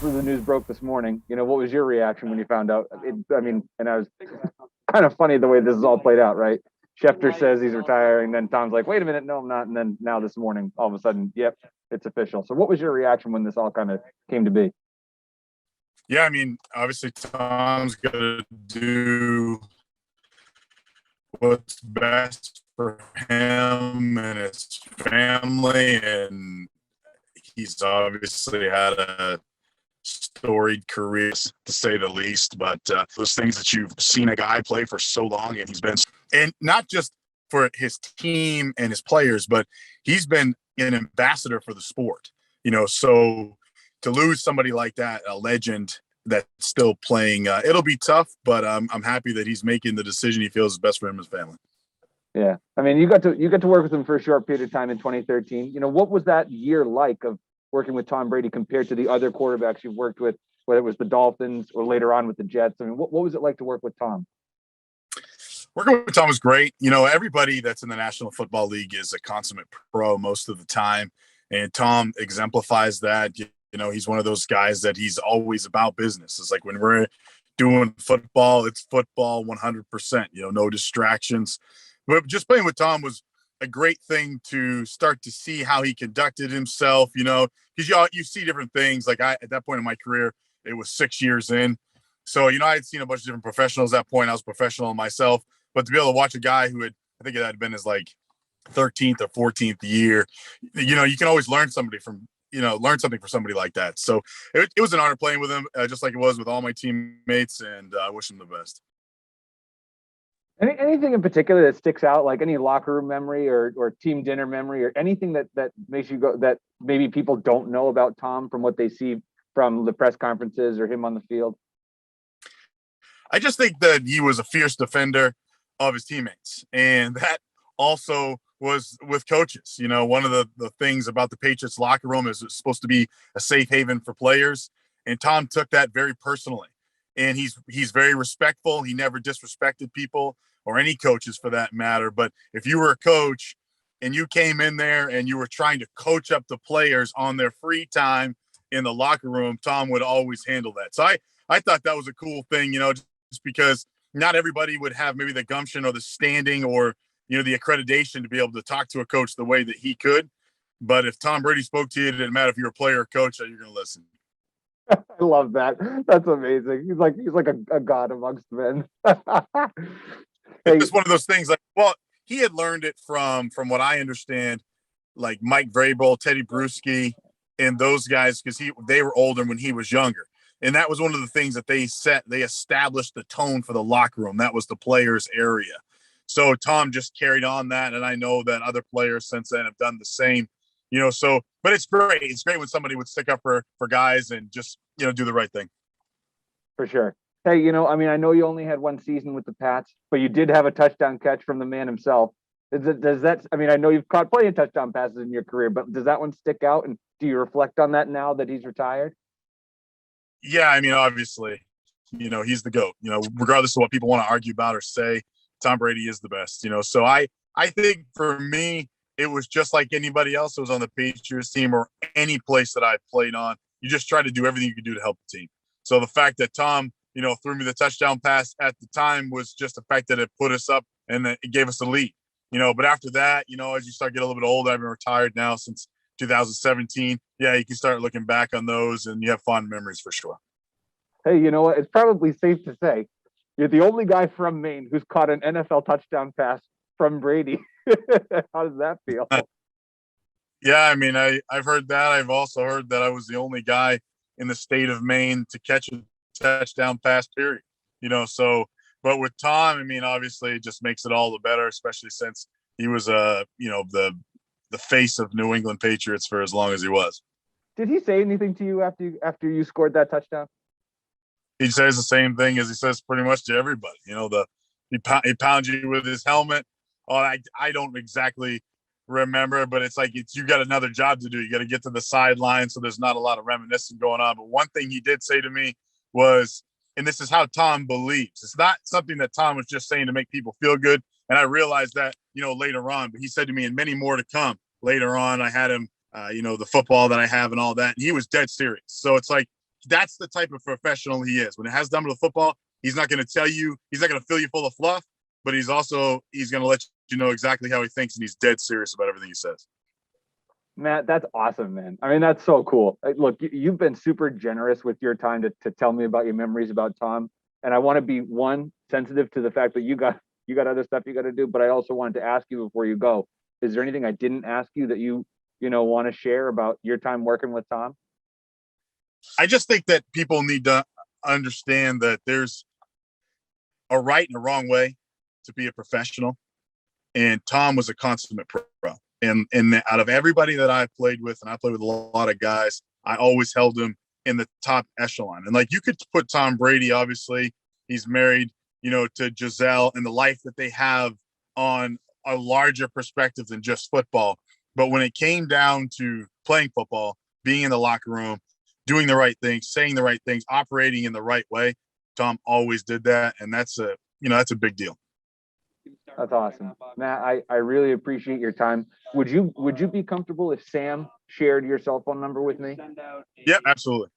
the news broke this morning, what was your reaction when you found out? And I was kind of funny the way this is all played out, right? Schefter says he's retiring, then Tom's like, "Wait a minute, no, I'm not." And then now this morning, all of a sudden, yep, it's official. So, what was your reaction when this all kind of came to be? Yeah, obviously Tom's gonna do what's best for him and his family, and he's obviously had a storied career, to say the least. But those things that you've seen a guy play for so long, and he's been, and not just for his team and his players, but he's been an ambassador for the sport. So to lose somebody like that, a legend that's still playing, it'll be tough. But I'm happy that he's making the decision he feels is best for him and his family. Yeah, you got to work with him for a short period of time in 2013. What was that year like of working with Tom Brady compared to the other quarterbacks you've worked with, whether it was the Dolphins or later on with the Jets? What was it like to work with Tom? Working with Tom was great. Everybody that's in the National Football League is a consummate pro most of the time, and Tom exemplifies that. He's one of those guys that he's always about business. It's like when we're doing football, it's football 100%, no distractions. But just playing with Tom was a great thing to start to see how he conducted himself, because you see different things. Like at that point in my career, it was 6 years in. So, I had seen a bunch of different professionals at that point. I was a professional myself, but to be able to watch a guy who I think it had been his like 13th or 14th year, you can always learn something from somebody like that. So it was an honor playing with him, just like it was with all my teammates, and I wish him the best. Anything in particular that sticks out, like any locker room memory or team dinner memory, or anything that makes you go, that maybe people don't know about Tom from what they see from the press conferences or him on the field? I just think that he was a fierce defender of his teammates, and that also was with coaches. One of the things about the Patriots locker room is it's supposed to be a safe haven for players, and Tom took that very personally. And he's very respectful. He never disrespected people, or any coaches for that matter. But if you were a coach and you came in there and you were trying to coach up the players on their free time in the locker room, Tom would always handle that. So I thought that was a cool thing, just because not everybody would have maybe the gumption or the standing or, the accreditation to be able to talk to a coach the way that he could. But if Tom Brady spoke to you, it didn't matter if you're a player or coach, you're going to listen. I love that. That's amazing. He's like a god amongst men. It's just one of those things. Like, well, he had learned it from what I understand, like Mike Vrabel, Teddy Bruschi, and those guys, because they were older when he was younger, and that was one of the things that they established the tone for the locker room. That was the players' area. So Tom just carried on that, and I know that other players since then have done the same. So, but it's great. It's great when somebody would stick up for guys and just, do the right thing. For sure. Hey, I know you only had one season with the Pats, but you did have a touchdown catch from the man himself. Does that, I know you've caught plenty of touchdown passes in your career, but does that one stick out? And do you reflect on that now that he's retired? Yeah, obviously, he's the GOAT. Regardless of what people want to argue about or say, Tom Brady is the best. So I think for me, it was just like anybody else who was on the Patriots team or any place that I played on. You just try to do everything you could do to help the team. So the fact that Tom, threw me the touchdown pass at the time was just the fact that it put us up and it gave us the lead. But after that, as you start getting a little bit older, I've been retired now since 2017. Yeah, you can start looking back on those and you have fond memories for sure. Hey, you know what? It's probably safe to say you're the only guy from Maine who's caught an NFL touchdown pass from Brady. How does that feel? Yeah, I've heard that. I've also heard that I was the only guy in the state of Maine to catch a touchdown pass, period. But with Tom, obviously it just makes it all the better, especially since he was the face of New England Patriots for as long as he was. Did he say anything to you after you scored that touchdown? He says the same thing as he says pretty much to everybody. He pounds you with his helmet. Oh, I don't exactly remember, but it's like you got another job to do. You got to get to the sideline, so there's not a lot of reminiscing going on. But one thing he did say to me was, and this is how Tom believes. It's not something that Tom was just saying to make people feel good. And I realized that, later on, but he said to me, and many more to come later on, I had him, the football that I have and all that. And he was dead serious. So it's like, that's the type of professional he is. When it has done with the football, he's not going to tell you, he's not going to fill you full of fluff, but he's going to let you know exactly how he thinks, and he's dead serious about everything he says. Matt, that's awesome, man. I mean, that's so cool. Look, you've been super generous with your time to tell me about your memories about Tom. And I want to be sensitive to the fact that you got other stuff you got to do, but I also wanted to ask you before you go, is there anything I didn't ask you that you want to share about your time working with Tom? I just think that people need to understand that there's a right and a wrong way to be a professional. And Tom was a consummate pro. And out of everybody that I've played with, and I played with a lot of guys, I always held him in the top echelon. And like, you could put Tom Brady, obviously, he's married, to Giselle, and the life that they have on a larger perspective than just football. But when it came down to playing football, being in the locker room, doing the right things, saying the right things, operating in the right way, Tom always did that. And that's a big deal. That's awesome, Matt. I really appreciate your time. Would you be comfortable if Sam shared your cell phone number with me? Yep, absolutely.